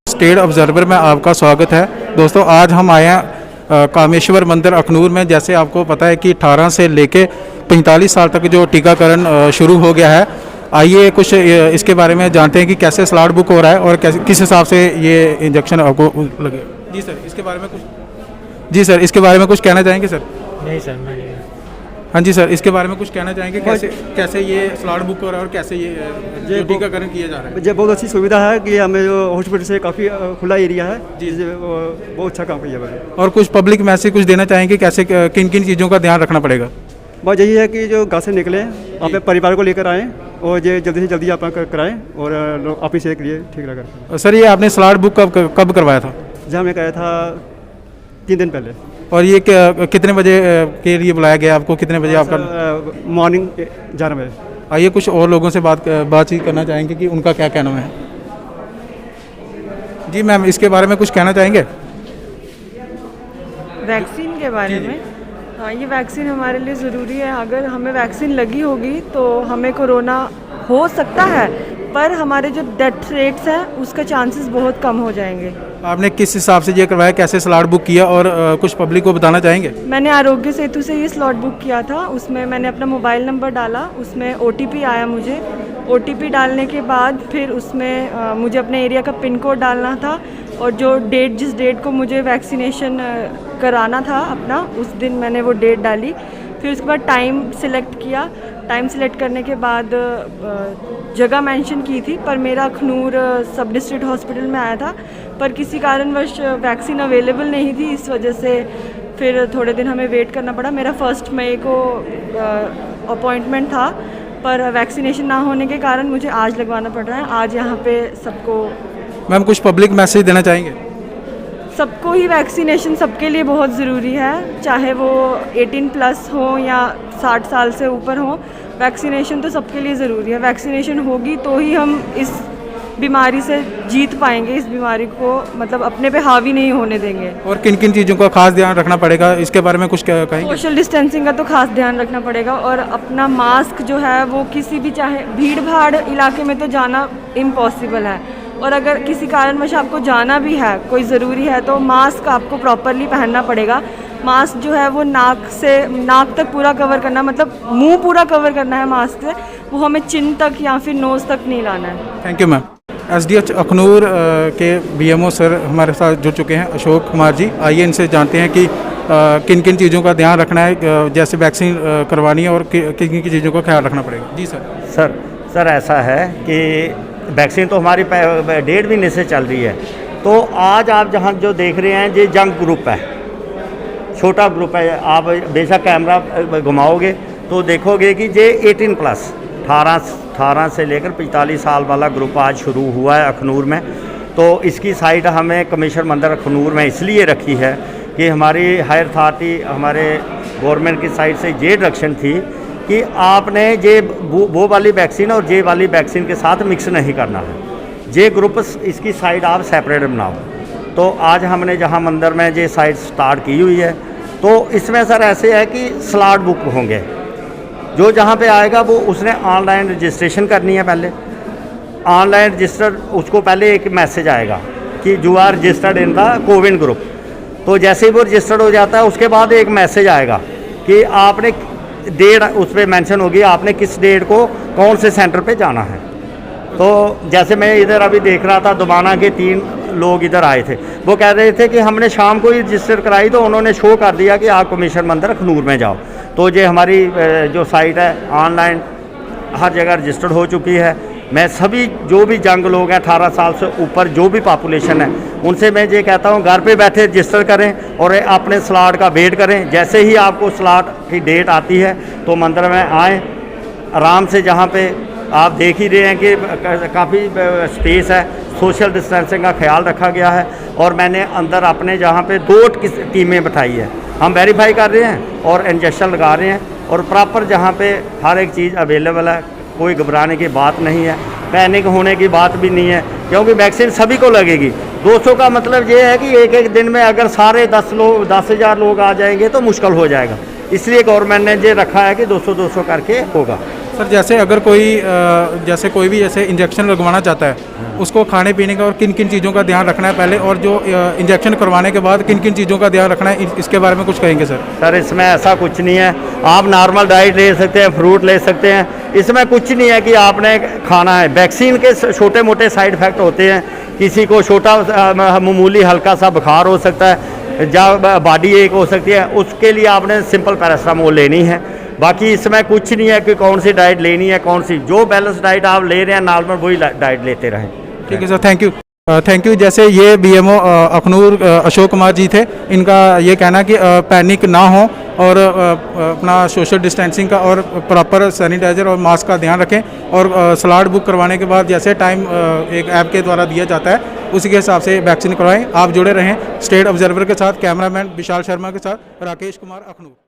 State observer में आपका स्वागत है। दोस्तों, आज हम आए हैं कामेश्वर मंदिर अखनूर में। जैसे आपको पता है कि 18 से लेके 45 साल तक जो टीकाकरण शुरू हो गया है। आइए कुछ इसके बारे में जानते हैं कि कैसे स्लॉट बुक हो रहा है और कैसे किस हिसाब से ये इंजेक्शन आपको लगे। जी सर, इसके बारे में कुछ कहना चाहेंगे सर? नहीं सर, मैं नहीं। हाँ जी सर, इसके बारे में कुछ कहना चाहेंगे, कैसे ये स्लॉट बुक हो रहा है और कैसे ये टीकाकरण किया जा रहा है? ये बहुत अच्छी सुविधा है कि हमें जो हॉस्पिटल से काफ़ी खुला एरिया है जी, बहुत अच्छा काम किया है। और कुछ पब्लिक मैसेज कुछ देना चाहेंगे, कैसे किन किन चीज़ों का ध्यान रखना पड़ेगा? बात यही है कि जो घर से निकलें अपने परिवार को लेकर आएँ और ये जल्दी से जल्दी आप कराएँ और अपनी सेहत के लिए ठीक लगा। सर, ये आपने स्लॉट बुक कब करवाया था? जहाँ मैं कराया था 3 दिन पहले। और ये कितने बजे के लिए बुलाया गया आपको? कितने बजे आपका? मॉर्निंग 11 बजे। आइए कुछ और लोगों से बातचीत करना चाहेंगे कि उनका क्या कहना है। जी मैम, इसके बारे में कुछ कहना चाहेंगे? वैक्सीन के बारे में? हाँ, ये वैक्सीन हमारे लिए ज़रूरी है। अगर हमें वैक्सीन लगी होगी तो हमें कोरोना हो सकता है, पर हमारे जो डेथ रेट्स हैं उसका चांसेस बहुत कम हो जाएंगे। आपने किस हिसाब से ये करवाया, कैसे स्लॉट बुक किया और कुछ पब्लिक को बताना चाहेंगे? मैंने आरोग्य सेतु से ये स्लॉट बुक किया था। उसमें मैंने अपना मोबाइल नंबर डाला, उसमें OTP आया मुझे। OTP डालने के बाद फिर उसमें मुझे अपने एरिया का पिन कोड डालना था और जो डेट, जिस डेट को मुझे वैक्सीनेशन कराना था अपना, उस दिन मैंने वो डेट डाली। फिर उसके बाद टाइम सिलेक्ट किया। टाइम सिलेक्ट करने के बाद जगह मेंशन की थी, पर मेरा अखनूर सब डिस्ट्रिक्ट हॉस्पिटल में आया था, पर किसी कारणवश वैक्सीन अवेलेबल नहीं थी। इस वजह से फिर थोड़े दिन हमें वेट करना पड़ा। मेरा 1 मई को अपॉइंटमेंट था, पर वैक्सीनेशन ना होने के कारण मुझे आज लगवाना पड़ रहा है। आज यहाँ पे सबको। मैम, कुछ पब्लिक मैसेज देना चाहेंगे? सबको ही वैक्सीनेशन सबके लिए बहुत ज़रूरी है, चाहे वो 18+ हो या 60 साल से ऊपर हो। वैक्सीनेशन तो सबके लिए ज़रूरी है। वैक्सीनेशन होगी तो ही हम इस बीमारी से जीत पाएंगे, इस बीमारी को मतलब अपने पे हावी नहीं होने देंगे। और किन किन चीज़ों का खास ध्यान रखना पड़ेगा, इसके बारे में कुछ कहेंगे? सोशल डिस्टेंसिंग का तो खास ध्यान रखना पड़ेगा और अपना मास्क जो है वो किसी भी, चाहे भीड़ भाड़ इलाके में तो जाना इम्पॉसिबल है, और अगर किसी कारणवश आपको जाना भी है, कोई ज़रूरी है, तो मास्क आपको प्रॉपरली पहनना पड़ेगा। मास्क जो है वो नाक तक पूरा कवर करना, मतलब मुंह पूरा कवर करना है मास्क से। वो हमें चिन तक या फिर नोज़ तक नहीं लाना है। Thank you ma'am. SDH Akhnoor के BMO सर हमारे साथ जुड़ चुके हैं, अशोक कुमार जी। आइए इनसे जानते हैं कि किन किन चीज़ों का ध्यान रखना है, जैसे वैक्सीन करवानी है और किन किन चीज़ों का ख्याल रखना पड़ेगा। जी सर। सर ऐसा है कि वैक्सीन तो हमारी 1.5 महीने से चल रही है। तो आज आप जहाँ जो देख रहे हैं ये यंग ग्रुप है, छोटा ग्रुप है। आप बेशक कैमरा घुमाओगे तो देखोगे कि ये 18+ 18 से लेकर 45 साल वाला ग्रुप आज शुरू हुआ है अखनूर में। तो इसकी साइड हमें कमिश्नर मंदिर अखनूर में इसलिए रखी है कि हमारी हायर अथॉरिटी, हमारे गवर्नमेंट की साइड से ये डायरेक्शन थी कि आपने ये वो वाली वैक्सीन और ये वाली वैक्सीन के साथ मिक्स नहीं करना है। ये ग्रुप इसकी साइड आप सेपरेट बनाओ। तो आज हमने जहाँ मंदिर में ये साइड स्टार्ट की हुई है, तो इसमें सर ऐसे है कि स्लॉट बुक होंगे। जो जहाँ पे आएगा वो उसने ऑनलाइन रजिस्ट्रेशन करनी है। पहले ऑनलाइन रजिस्टर, उसको पहले एक मैसेज आएगा कि you are registered in the CoWIN group. तो जैसे ही वो रजिस्टर्ड हो जाता है उसके बाद एक मैसेज आएगा कि आपने डेट, उस पर मेंशन होगी आपने किस डेट को कौन से सेंटर पे जाना है। तो जैसे मैं इधर अभी देख रहा था, दुबाना के 3 लोग इधर आए थे, वो कह रहे थे कि हमने शाम को ही रजिस्टर कराई तो उन्होंने शो कर दिया कि आप कमिश्नर मंदिर अखनूर में जाओ। तो ये हमारी जो साइट है ऑनलाइन हर जगह रजिस्टर्ड हो चुकी है। मैं सभी जो भी जंग लोग हैं 18 साल से ऊपर जो भी पॉपुलेशन है उनसे मैं ये कहता हूँ घर पे बैठे रजिस्टर करें और अपने स्लॉट का वेट करें। जैसे ही आपको स्लॉट की डेट आती है तो मंदिर में आएँ आराम से। जहाँ पे आप देख ही रहे हैं कि काफ़ी स्पेस है, सोशल डिस्टेंसिंग का ख्याल रखा गया है। और मैंने अंदर अपने जहाँ पे 2 टीमें बैठाई है, हम वेरीफाई कर रहे हैं और इंजेक्शन लगा रहे हैं और प्रॉपर जहाँ पे हर एक चीज़ अवेलेबल है। कोई घबराने की बात नहीं है, पैनिक होने की बात भी नहीं है, क्योंकि वैक्सीन सभी को लगेगी। 200 का मतलब ये है कि एक दिन में अगर सारे 10,000 लोग आ जाएंगे तो मुश्किल हो जाएगा। इसलिए गवर्नमेंट ने ये रखा है कि 200 करके होगा। सर जैसे अगर कोई भी जैसे इंजेक्शन लगवाना चाहता है, उसको खाने पीने का और किन किन चीज़ों का ध्यान रखना है पहले, और जो इंजेक्शन करवाने के बाद किन किन चीज़ों का ध्यान रखना है, इसके बारे में कुछ कहेंगे सर? सर इसमें ऐसा कुछ नहीं है, आप नॉर्मल डाइट ले सकते हैं, फ्रूट ले सकते हैं, इसमें कुछ नहीं है कि आपने खाना है। वैक्सीन के छोटे मोटे साइड इफ़ेक्ट होते हैं, किसी को छोटा मामूली हल्का सा बुखार हो सकता है, या बॉडी एक हो सकती है, उसके लिए आपने सिंपल पैरासीटामोल लेनी है। बाकी इसमें कुछ नहीं है कि कौन सी डाइट लेनी है, कौन सी, जो बैलेंस डाइट आप ले रहे हैं नॉर्मल वही डाइट लेते रहें। ठीक है sir, thank you. Thank you. जैसे ये बीएमओ अखनूर अशोक कुमार जी थे, इनका ये कहना कि पैनिक ना हो और अपना सोशल डिस्टेंसिंग का और प्रॉपर सैनिटाइज़र और मास्क का ध्यान रखें, और स्लॉट बुक करवाने के बाद जैसे टाइम एक ऐप के द्वारा दिया जाता है उसी के हिसाब से वैक्सीन करवाएं। आप जुड़े रहें स्टेट ऑब्जर्वर के साथ। कैमरामैन विशाल शर्मा के साथ राकेश कुमार, अखनूर।